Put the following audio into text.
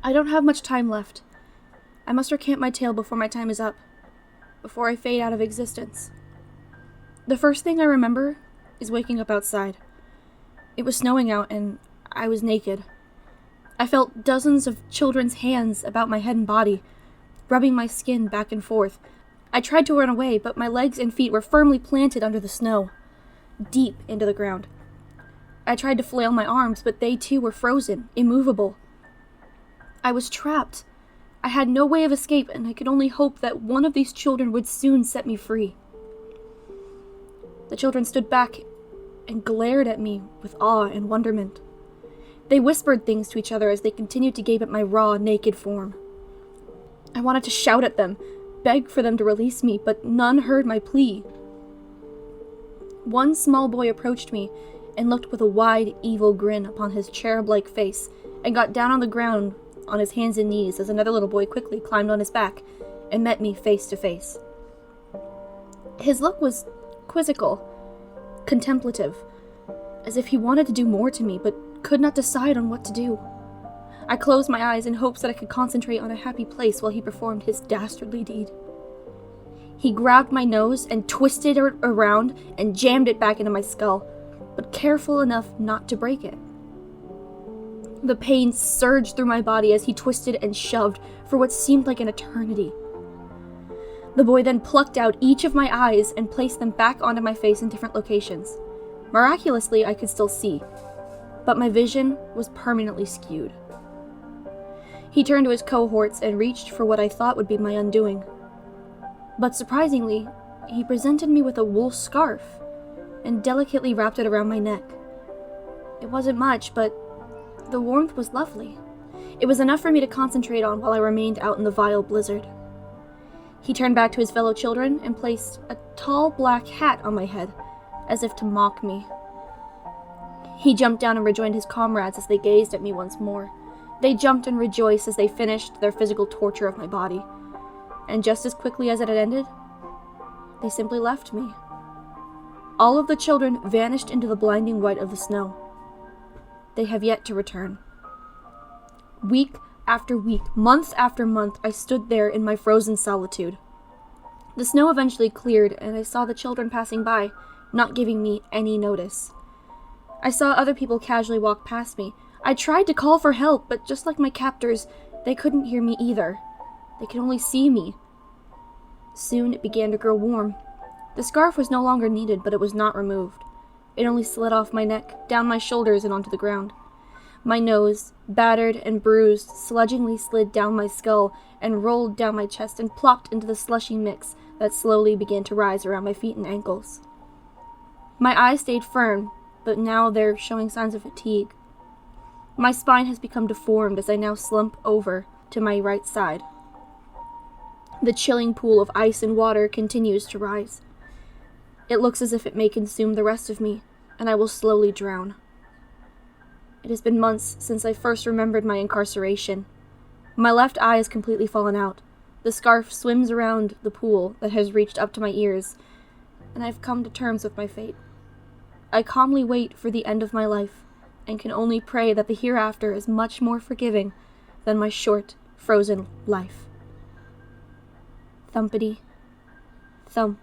I don't have much time left. I must recant my tale before my time is up, before I fade out of existence. The first thing I remember is waking up outside. It was snowing out and I was naked. I felt dozens of children's hands about my head and body, rubbing my skin back and forth. I tried to run away, but my legs and feet were firmly planted under the snow, deep into the ground. I tried to flail my arms, but they too were frozen, immovable. I was trapped. I had no way of escape, and I could only hope that one of these children would soon set me free. The children stood back and glared at me with awe and wonderment. They whispered things to each other as they continued to gape at my raw, naked form. I wanted to shout at them, beg for them to release me, but none heard my plea. One small boy approached me and looked with a wide, evil grin upon his cherub-like face and got down on the ground on his hands and knees as another little boy quickly climbed on his back and met me face to face. His look was quizzical, contemplative, as if he wanted to do more to me but could not decide on what to do. I closed my eyes in hopes that I could concentrate on a happy place while he performed his dastardly deed. He grabbed my nose and twisted it around and jammed it back into my skull, but careful enough not to break it. The pain surged through my body as he twisted and shoved for what seemed like an eternity. The boy then plucked out each of my eyes and placed them back onto my face in different locations. Miraculously, I could still see, but my vision was permanently skewed. He turned to his cohorts and reached for what I thought would be my undoing. But surprisingly, he presented me with a wool scarf and delicately wrapped it around my neck. It wasn't much, but the warmth was lovely. It was enough for me to concentrate on while I remained out in the vile blizzard. He turned back to his fellow children and placed a tall black hat on my head, as if to mock me. He jumped down and rejoined his comrades as they gazed at me once more. They jumped and rejoiced as they finished their physical torture of my body. And just as quickly as it had ended, they simply left me. All of the children vanished into the blinding white of the snow. They have yet to return. Week after week, month after month, I stood there in my frozen solitude. The snow eventually cleared, and I saw the children passing by, not giving me any notice. I saw other people casually walk past me. I tried to call for help, but just like my captors, they couldn't hear me either. They could only see me. Soon it began to grow warm. The scarf was no longer needed, but it was not removed. It only slid off my neck, down my shoulders, and onto the ground. My nose, battered and bruised, sludgingly slid down my skull and rolled down my chest and plopped into the slushy mix that slowly began to rise around my feet and ankles. My eyes stayed firm, but now they're showing signs of fatigue. My spine has become deformed as I now slump over to my right side. The chilling pool of ice and water continues to rise. It looks as if it may consume the rest of me, and I will slowly drown. It has been months since I first remembered my incarceration. My left eye has completely fallen out. The scarf swims around the pool that has reached up to my ears, and I've come to terms with my fate. I calmly wait for the end of my life, and can only pray that the hereafter is much more forgiving than my short, frozen life. Thumpity, thump.